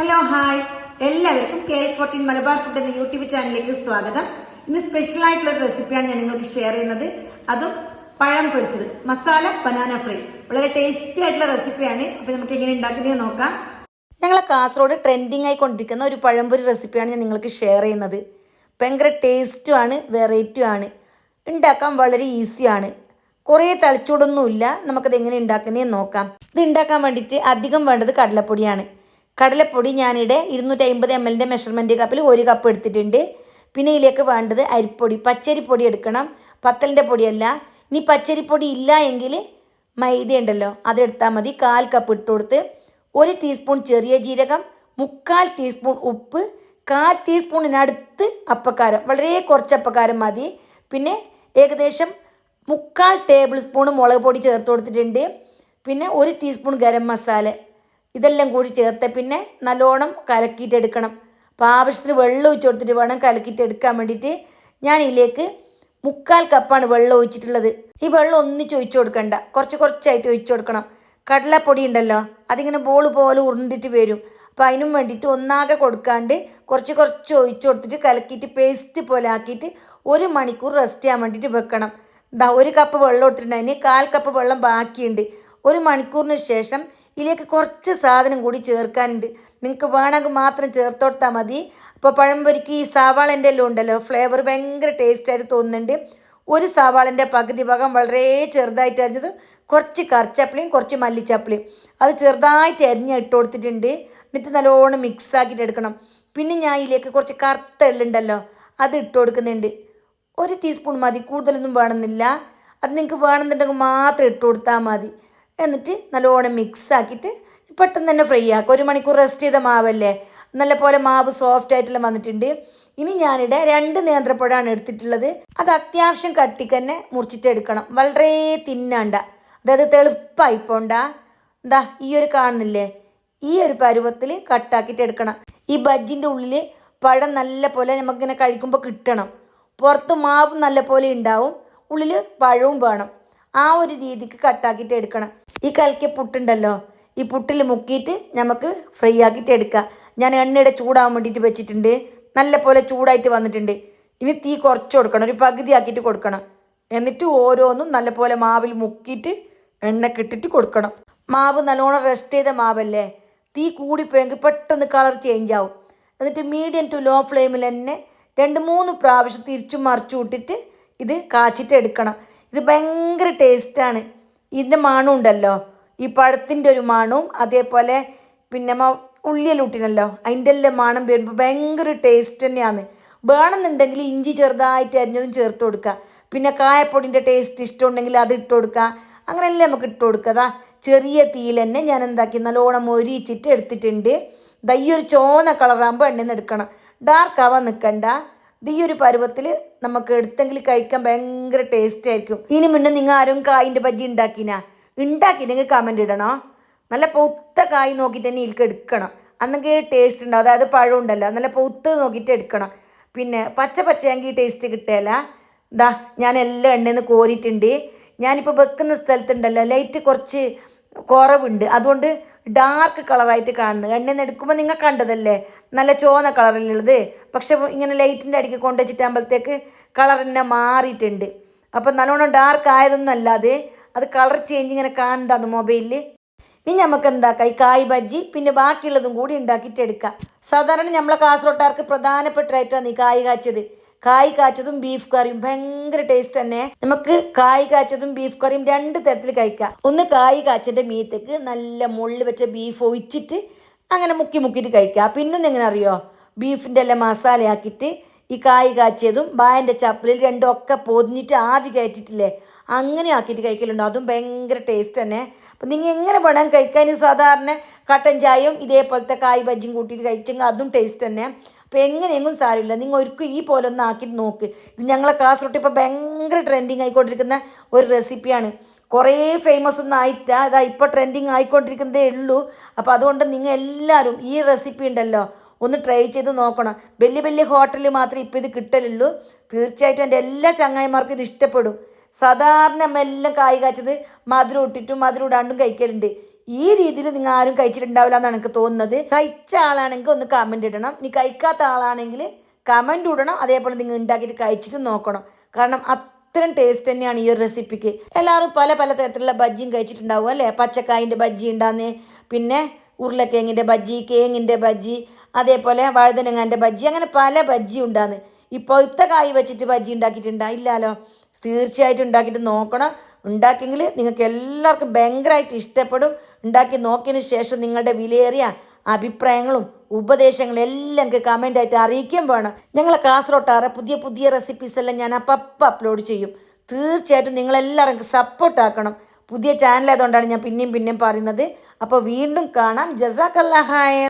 Hello hi എല്ലാവർക്കും KL14 Malabar food എന്ന YouTube ചാനലിലേക്ക് സ്വാഗതം. ഇന്ന് സ്പെഷ്യൽ ആയിട്ടുള്ള ഒരു റെസിപ്പിയാണ് ഞാൻ നിങ്ങൾക്ക് ഷെയർ ചെയ്യുന്നത്. അതും പഴം പൊരിച്ചത്, മസാല ബനാന ഫ്രൈ. വളരെ ടേസ്റ്റി ആയിട്ടുള്ള റെസിപ്പിയാണ്. അപ്പോൾ നമുക്ക് എങ്ങനെ ഉണ്ടാക്കുന്നത് നോക്കാം. ഞങ്ങളെ കാസർഗോഡ് ട്രെൻഡിങ് ആയിക്കൊണ്ടിരിക്കുന്ന ഒരു പഴംപൊരി റെസിപ്പിയാണ് ഞാൻ നിങ്ങൾക്ക് ഷെയർ ചെയ്യുന്നത്. ഭയങ്കര ടേസ്റ്റുമാണ്, വെറൈറ്റിയാണ്, ഉണ്ടാക്കാൻ വളരെ ഈസിയാണ്, കുറേ തളിച്ചൂടൊന്നുമില്ല. നമുക്കത് എങ്ങനെ ഉണ്ടാക്കുന്നതെന്ന് നോക്കാം. ഇത് ഉണ്ടാക്കാൻ വേണ്ടിയിട്ട് അധികം വേണ്ടത് കടലപ്പൊടിയാണ്. കടലപ്പൊടി ഞാനിവിടെ 250 ml മെഷർമെൻറ്റ് കപ്പിൽ 1 കപ്പ് എടുത്തിട്ടുണ്ട്. പിന്നെ ഇതിലേക്ക് വേണ്ടത് അരിപ്പൊടി, പച്ചരിപ്പൊടി എടുക്കണം, പത്തലിൻ്റെ പൊടിയല്ല. ഇനി പച്ചരിപ്പൊടി ഇല്ല എങ്കിൽ മൈദ ഉണ്ടല്ലോ അതെടുത്താൽ മതി. 1/4 കപ്പ് ഇട്ട് കൊടുത്ത് 1 ടീസ്പൂൺ ചെറിയ ജീരകം, 3/4 ടീസ്പൂൺ ഉപ്പ്, 1/4 ടീസ്പൂണിനടുത്ത് അപ്പക്കാരം, വളരെ കുറച്ച് അപ്പക്കാരം മതി. പിന്നെ ഏകദേശം 3/4 ടേബിൾ സ്പൂൺ മുളക് പൊടി ചേർത്ത് കൊടുത്തിട്ടുണ്ട്. പിന്നെ 1 ടീസ്പൂൺ ഗരം മസാല, ഇതെല്ലാം കൂടി ചേർത്ത് പിന്നെ നല്ലോണം കലക്കിയിട്ടെടുക്കണം. അപ്പോൾ ആവശ്യത്തിന് വെള്ളം ഒഴിച്ച് കൊടുത്തിട്ട് വേണം കലക്കിയിട്ടെടുക്കാൻ വേണ്ടിയിട്ട്. ഞാൻ ഇതിലേക്ക് 3/4 കപ്പാണ് വെള്ളം ഒഴിച്ചിട്ടുള്ളത്. ഈ വെള്ളം ഒന്നിച്ച് ഒഴിച്ചു കൊടുക്കണ്ട, കുറച്ചായിട്ട് ഒഴിച്ചു കൊടുക്കണം. കടലപ്പൊടി ഉണ്ടല്ലോ അതിങ്ങനെ ബോൾ പോലെ ഉരുണ്ടിട്ട് വരും. അപ്പോൾ അതിനും വേണ്ടിയിട്ട് ഒന്നാകെ കൊടുക്കാണ്ട് കുറച്ച് ഒഴിച്ചു കൊടുത്തിട്ട് കലക്കിയിട്ട് പേസ്റ്റ് പോലെ ആക്കിയിട്ട് 1 മണിക്കൂർ റെസ്റ്റ് ചെയ്യാൻ വേണ്ടിയിട്ട് വെക്കണം. 1 കപ്പ് വെള്ളം എടുത്തിട്ടുണ്ടതിന് 1/4 കപ്പ് വെള്ളം ബാക്കിയുണ്ട്. 1 മണിക്കൂറിന് ശേഷം ഇതിലേക്ക് കുറച്ച് സാധനം കൂടി ചേർക്കാനുണ്ട്. നിങ്ങൾക്ക് വേണമെങ്കിൽ മാത്രം ചേർത്ത് കൊടുത്താൽ മതി. അപ്പോൾ പഴംപൊരിക്ക് ഈ സവാളൻ്റെ എല്ലാം ഉണ്ടല്ലോ ഫ്ലേവർ ഭയങ്കര ടേസ്റ്റായിട്ട് തോന്നുന്നുണ്ട്. 1 സവാളൻ്റെ പകുതി ഭാഗം വളരെ ചെറുതായിട്ട് അരിഞ്ഞത്, കുറച്ച് കറിച്ചപ്പിളിയും കുറച്ച് മല്ലിച്ചപ്പിളിയും അത് ചെറുതായിട്ട് ഇട്ട് കൊടുത്തിട്ടുണ്ട്. എന്നിട്ട് നല്ലോണം മിക്സ് ആക്കിയിട്ട് എടുക്കണം. പിന്നെ ഞാൻ ഇതിലേക്ക് കുറച്ച് കറുത്ത എള്ളുണ്ടല്ലോ അത് ഇട്ട് കൊടുക്കുന്നുണ്ട്. 1 ടീസ്പൂൺ മതി, കൂടുതലൊന്നും വേണമെന്നില്ല. അത് നിങ്ങൾക്ക് വേണമെന്നുണ്ടെങ്കിൽ മാത്രം ഇട്ട് കൊടുത്താൽ മതി. എന്നിട്ട് നല്ലോണം മിക്സ് ആക്കിയിട്ട് പെട്ടെന്ന് തന്നെ ഫ്രൈ ആക്കുക. 1 മണിക്കൂർ റെസ്റ്റ് ചെയ്ത മാവല്ലേ, നല്ല പോലെ മാവ് സോഫ്റ്റ് ആയിട്ടുള്ള വന്നിട്ടുണ്ട്. ഇനി ഞാനിവിടെ 2 നേന്ത്രപ്പഴമാണ് എടുത്തിട്ടുള്ളത്. അത് അത്യാവശ്യം കട്ടിക്ക് തന്നെ മുറിച്ചിട്ട് എടുക്കണം, വളരെ തിന്നാണ്ട, അതായത് തെളുപ്പായി പോണ്ട. എന്താ ഈ ഒരു കാണുന്നില്ലേ, ഈ ഒരു പരുവത്തിൽ കട്ടാക്കിയിട്ട് എടുക്കണം. ഈ ബജ്ജിൻ്റെ ഉള്ളിൽ പഴം നല്ല പോലെ നമുക്കിങ്ങനെ കഴിക്കുമ്പോൾ കിട്ടണം. പുറത്ത് മാവ് നല്ല പോലെ ഉണ്ടാവും, ഉള്ളിൽ പഴവും വേണം. ആ ഒരു രീതിക്ക് കട്ടാക്കിയിട്ട് എടുക്കണം. ഈ കലക്കിയ പുട്ടുണ്ടല്ലോ ഈ പുട്ടിൽ മുക്കിയിട്ട് നമുക്ക് ഫ്രൈ ആക്കിയിട്ട് എടുക്കാം. ഞാൻ എണ്ണയുടെ ചൂടാകാൻ വേണ്ടിയിട്ട് വെച്ചിട്ടുണ്ട്. നല്ല പോലെ ചൂടായിട്ട് വന്നിട്ടുണ്ട്. ഇനി തീ കുറച്ച് കൊടുക്കണം, ഒരു പകുതി ആക്കിയിട്ട് കൊടുക്കണം. എന്നിട്ട് ഓരോന്നും നല്ല പോലെ മാവിൽ മുക്കിയിട്ട് എണ്ണക്കിട്ടിട്ട് കൊടുക്കണം. മാവ് നല്ലോണം റെസ്റ്റ് ചെയ്ത മാവല്ലേ, തീ കൂടിപ്പോയെങ്കിൽ പെട്ടെന്ന് കളർ ചേഞ്ച് ആവും. എന്നിട്ട് മീഡിയം ടു ലോ ഫ്ലെയിമിൽ തന്നെ 2-3 പ്രാവശ്യം തിരിച്ചും മറിച്ചും ഇട്ടിട്ട് ഇത് കാച്ചിട്ട് എടുക്കണം. ഇത് ഭയങ്കര ടേസ്റ്റാണ്. ഇതിൻ്റെ മണം ഉണ്ടല്ലോ, ഈ പഴത്തിൻ്റെ ഒരു മണവും അതേപോലെ പിന്നെ ഉള്ളിയലൂട്ടിനല്ലോ അതിൻ്റെ എല്ലാം മണം വരുമ്പോൾ ഭയങ്കര ടേസ്റ്റ് തന്നെയാണ്. വേണമെന്നുണ്ടെങ്കിൽ ഇഞ്ചി ചെറുതായിട്ട് അരിഞ്ഞതും ചേർത്ത് കൊടുക്കുക. പിന്നെ കായപ്പൊടിൻ്റെ ടേസ്റ്റ് ഇഷ്ടമുണ്ടെങ്കിൽ അത് ഇട്ട് കൊടുക്കുക. അങ്ങനെയല്ലേ നമുക്ക് ഇട്ട് കൊടുക്കുക. ചെറിയ തീയിൽ തന്നെ ഞാൻ എന്താക്കി നല്ലോണം മൊരിച്ചിട്ട് എടുത്തിട്ടുണ്ട്. ഈ ഒരു ചോന്ന കളറാകുമ്പോൾ എണ്ണയിൽ നിന്ന് എടുക്കണം, ഡാർക്ക് ആവാൻ നിൽക്കണ്ട. ഈ ഒരു പരുവത്തിൽ നമുക്ക് എടുത്തെങ്കിൽ കഴിക്കാൻ ഭയങ്കര ടേസ്റ്റ് ആയിരിക്കും. ഇനി മുന്നേ നിങ്ങൾ ആരും കായിൻ്റെ ബജ്ജി ഉണ്ടാക്കിയിട്ടുണ്ടെങ്കിൽ കമൻ്റ് ഇടണോ. നല്ല പൊത്ത കായ് നോക്കിയിട്ട് തന്നെ ഇതിലേക്ക് എടുക്കണം, അന്നെങ്കിൽ ടേസ്റ്റ് ഉണ്ടാവും. അതായത് പഴം ഉണ്ടല്ലോ നല്ല പൊത്ത് നോക്കിയിട്ട് എടുക്കണം. പിന്നെ പച്ചയെങ്കിൽ ടേസ്റ്റ് കിട്ടുകയില്ല. ഞാൻ എല്ലാം എണ്ണയിൽ നിന്ന് കോരിയിട്ടുണ്ട്. ഞാനിപ്പോൾ വെക്കുന്ന സ്ഥലത്തുണ്ടല്ലോ ലൈറ്റ് കുറച്ച് കുറവുണ്ട്, അതുകൊണ്ട് ഡാർക്ക് കളറായിട്ട് കാണുന്നത്. എണ്ണയിൽ നിന്ന് എടുക്കുമ്പോൾ നിങ്ങൾ കണ്ടതല്ലേ നല്ല ചുവന്ന കളറിലുള്ളത്. പക്ഷെ ഇങ്ങനെ ലൈറ്റിൻ്റെ അടിക്ക് കൊണ്ടുവച്ചിട്ടാകുമ്പോഴത്തേക്ക് കളർ തന്നെ മാറിയിട്ടുണ്ട്. അപ്പം നല്ലോണം ഡാർക്ക് ആയതൊന്നും അല്ലാതെ അത് കളർ ചേഞ്ച് ഇങ്ങനെ കാണണ്ടാന്ന് മൊബൈലിൽ. ഇനി നമുക്ക് എന്താക്കാം, ഈ കായ് ബജ്ജി പിന്നെ ബാക്കിയുള്ളതും കൂടി ഉണ്ടാക്കിയിട്ട് എടുക്കാം. സാധാരണ നമ്മളെ കാസർഗോട്ടുകാർക്ക് പ്രധാനപ്പെട്ട ഐറ്റമാണ് ഈ കായ് കാച്ചത്. കായ് കാച്ചതും ബീഫ് കറിയും ഭയങ്കര ടേസ്റ്റ് തന്നെ. നമുക്ക് കായ് കാച്ചതും ബീഫ് കറിയും 2 തരത്തിൽ കഴിക്കാം. ഒന്ന് കായ് കാച്ചൻ്റെ മീത്തേക്ക് നല്ല മുള്ളിൽ വെച്ച ബീഫ് ഒഴിച്ചിട്ട് അങ്ങനെ മുക്കിയിട്ട് കഴിക്കാം. പിന്നൊന്നും എങ്ങനെ അറിയോ, ബീഫിൻ്റെ എല്ലാം മസാലയാക്കിയിട്ട് ഈ കായ് കാച്ചിയതും ബായൻ്റെ ചപ്പലിൽ 2 ഒക്കെ പൊതിഞ്ഞിട്ട് ആവി കയറ്റിയിട്ടില്ലേ അങ്ങനെ ആക്കിയിട്ട് കഴിക്കലുണ്ടോ, അതും ഭയങ്കര ടേസ്റ്റ് തന്നെ. അപ്പം നിങ്ങൾ എങ്ങനെ വേണം കഴിക്കാൻ, സാധാരണ കട്ടൻ ചായയും ഇതേപോലത്തെ കായ് ബജ്ജിയും കൂട്ടിയിട്ട് കഴിച്ചെങ്കിൽ അതും ടേസ്റ്റ് തന്നെ. അപ്പോൾ എങ്ങനെയെങ്കിലും സാരമില്ല, നിങ്ങൾ ഒരിക്കലും ഈ പോലെ ഒന്ന് ആക്കിയിട്ട് നോക്ക്. ഇത് ഞങ്ങളെ കാസർഗോഡ് ഇപ്പോൾ ഭയങ്കര ട്രെൻഡിങ് ആയിക്കൊണ്ടിരിക്കുന്ന ഒരു റെസിപ്പിയാണ്. കുറേ ഫേമസ് ഒന്നും ആയിട്ടാ, അതാ ഇപ്പോൾ ട്രെൻഡിങ് ആയിക്കൊണ്ടിരിക്കുന്നതേ ഉള്ളൂ. അപ്പോൾ അതുകൊണ്ട് നിങ്ങൾ എല്ലാവരും ഈ റെസിപ്പി ഉണ്ടല്ലോ ഒന്ന് ട്രൈ ചെയ്ത് നോക്കണം. വലിയ ഹോട്ടലിൽ മാത്രമേ ഇപ്പോൾ ഇത് കിട്ടലുള്ളൂ. തീർച്ചയായിട്ടും എൻ്റെ എല്ലാ ചങ്ങായിമാർക്കും ഇത് ഇഷ്ടപ്പെടും. സാധാരണ എല്ലാം കായ് കാച്ചത് മധുരം ഇട്ടിട്ടും മധുരം ഇടാണ്ടും കഴിക്കലുണ്ട്. ഈ രീതിയിൽ നിങ്ങൾ ആരും കഴിച്ചിട്ടുണ്ടാവില്ല എന്നാണ് എനിക്ക് തോന്നുന്നത്. കഴിച്ച ആളാണെങ്കിൽ ഒന്ന് കമൻറ്റ് ഇടണം, ഇനി കഴിക്കാത്ത ആളാണെങ്കിൽ കമൻറ്റ് ഇടണം. അതേപോലെ നിങ്ങൾ ഉണ്ടാക്കിയിട്ട് കഴിച്ചിട്ട് നോക്കണം. കാരണം അത്രയും ടേസ്റ്റ് തന്നെയാണ് ഈ ഒരു റെസിപ്പിക്ക്. എല്ലാവരും പല പല തരത്തിലുള്ള ബജ്ജിയും കഴിച്ചിട്ടുണ്ടാവും അല്ലേ. പച്ചക്കായിൻ്റെ ബജ്ജി ഉണ്ടാകുന്നത്, പിന്നെ ഉരുളക്കിഴങ്ങിൻ്റെ ബജ്ജി, കേങ്ങിൻ്റെ ബജ്ജി, അതേപോലെ വഴുതനങ്ങാൻ്റെ ബജ്ജി, അങ്ങനെ പല ബജ്ജി ഉണ്ടാകുന്നത്. ഇപ്പോൾ കായ് വെച്ചിട്ട് ബജ്ജി ഉണ്ടാക്കിയിട്ടുണ്ടോ? ഇല്ലല്ലോ. തീർച്ചയായിട്ടും ഉണ്ടാക്കിയിട്ട് നോക്കണം. ഉണ്ടാക്കിയെങ്കിൽ നിങ്ങൾക്ക് എല്ലാവർക്കും ഭയങ്കരമായിട്ട് ഇഷ്ടപ്പെടും. ഉണ്ടാക്കി നോക്കിയതിന് ശേഷം നിങ്ങളുടെ വിലയേറിയ അഭിപ്രായങ്ങളും ഉപദേശങ്ങളും എല്ലാം എനിക്ക് കമൻ്റായിട്ട് അറിയിക്കുകയും വേണം. ഞങ്ങളെ കാസർഗോട്ടാറെ പുതിയ പുതിയ റെസിപ്പീസ് എല്ലാം ഞാൻ അപ്പം അപ്ലോഡ് ചെയ്യും. തീർച്ചയായിട്ടും നിങ്ങളെല്ലാവരും എനിക്ക് സപ്പോർട്ടാക്കണം. പുതിയ ചാനലായതുകൊണ്ടാണ് ഞാൻ പിന്നെയും പറയുന്നത്. അപ്പോൾ വീണ്ടും കാണാം. ജസാക്കല്ലാഹ് ഖൈർ.